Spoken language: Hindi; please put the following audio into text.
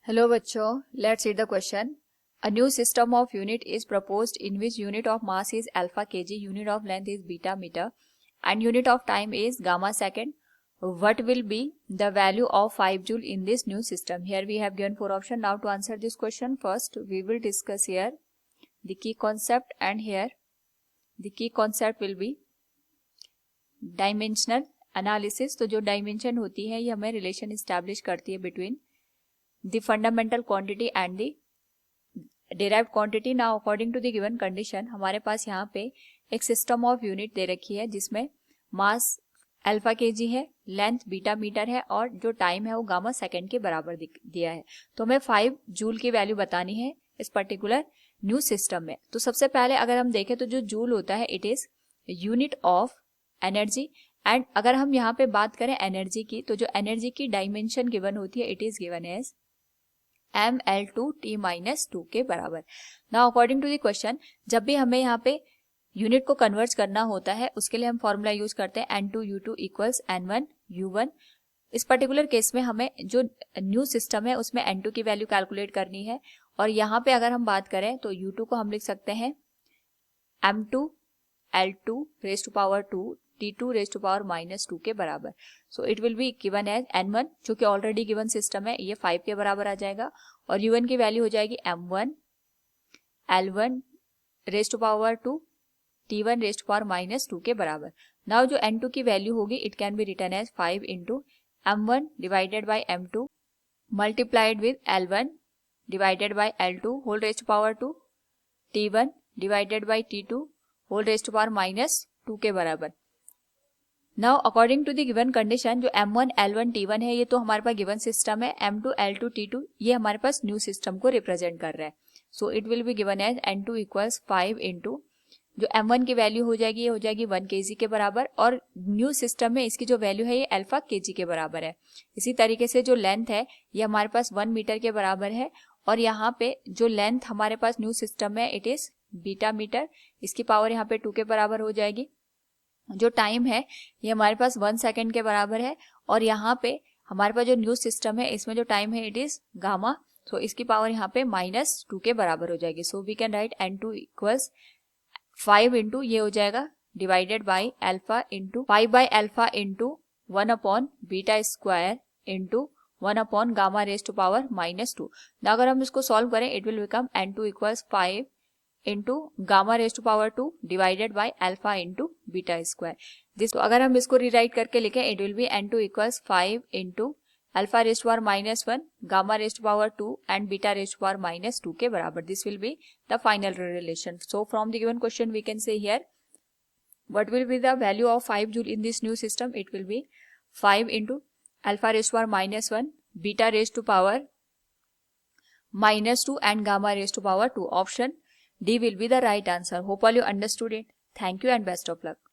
Hello बच्चों, let's read the question. A new system of unit is proposed in which unit of mass is alpha kg, unit of length is beta meter, and unit of time is gamma second. What will be the value of 5 joule in this new system? Here we have given 4 options. Now to answer this question, first we will discuss here the key concept, and here the key concept will be dimensional analysis. तो जो dimension होती है ये हमें relation establish करती है between the fundamental quantity and the derived quantity. Now according to the given condition हमारे पास यहाँ पे एक system of unit दे रखी है जिसमें mass अल्फा kg है, लेंथ बीटा मीटर है और जो टाइम है वो गामा सेकेंड के बराबर दिया है. तो हमें 5 जूल की वैल्यू बतानी है इस पर्टिकुलर न्यू सिस्टम में. तो सबसे पहले अगर हम देखें तो जो जूल होता है it is unit of energy. And अगर हम यहाँ पे बात करें एनर्जी की तो जो एनर्जी की डायमेंशन गिवन होती है it is given as mL2T-2 के बराबर. Now according to the question जब भी हमें यहाँ पे यूनिट को कन्वर्ट करना होता है उसके लिए हम फॉर्मूला यूज करते हैं N2U2 इक्वल्स N1U1. इस पर्टिकुलर केस में हमें जो न्यू सिस्टम है उसमें N2 की वैल्यू कैलकुलेट करनी है और यहाँ पे अगर हम बात करें तो U2 को हम लिख सकते हैं M2 L2 raise to power 2 T2 raise to power -2 के बराबर. So it will be given as N1 जो कि ऑलरेडी गिवन सिस्टम है ये 5 के बराबर आ जाएगा और U1 की वैल्यू हो जाएगी M1 L1 raise to power 2 T1 raise to power -2 के बराबर. नाउ जो N2 की वैल्यू होगी it can be written as 5 into M1 divided by M2 multiplied with L1 divided by L2 whole raise to power 2 T1 divided by T2 whole raise to power -2 के बराबर. Now according to the given condition जो M1 L1 T1 है ये तो हमारे पास गिवन सिस्टम है. M2 L2 T2 ये हमारे पास न्यू सिस्टम को रिप्रेजेंट कर रहा है. So it will be given as N2 equals 5 into जो M1 की वैल्यू हो जाएगी ये हो जाएगी 1 kg के बराबर और न्यू सिस्टम में इसकी जो वैल्यू है ये अल्फा kg के बराबर है. इसी तरीके से जो लेंथ है ये हमारे पास 1 मीटर के बराबर है और यहाँ पे जो लेंथ हमारे पास न्यू सिस्टम में इट इज बीटा मीटर, इसकी पावर यहाँ पे 2 के बराबर हो जाएगी. जो टाइम है ये हमारे पास 1 सेकेंड के बराबर है और यहाँ पे हमारे पास जो न्यू सिस्टम है इसमें जो टाइम है इट इज गामा. सो इसकी पावर यहाँ पे -2 के बराबर हो जाएगी. So we can write N2 equals 5 into ये हो जाएगा divided by alpha into 5 by alpha into 1 upon beta square into 1 upon gamma raise to power -2. ना अगर हम इसको सॉल्व करें it will become N2 equals 5 into gamma raise to power 2 divided by alpha into beta square. This तो अगर हम इसको रीराइट करके लिखें it will B N2 equals 5 into alpha raise to power -1 gamma raise to power 2 and beta raise to power -2 के बराबर. This will be the final relation. So from the given question we can say here what will be the value of 5 joule in this new system. It will be 5 into alpha raised to power -1 beta raised to power -2 and gamma raised to power 2. Option D will be the right answer. Hope all you understood it. Thank you and best of luck.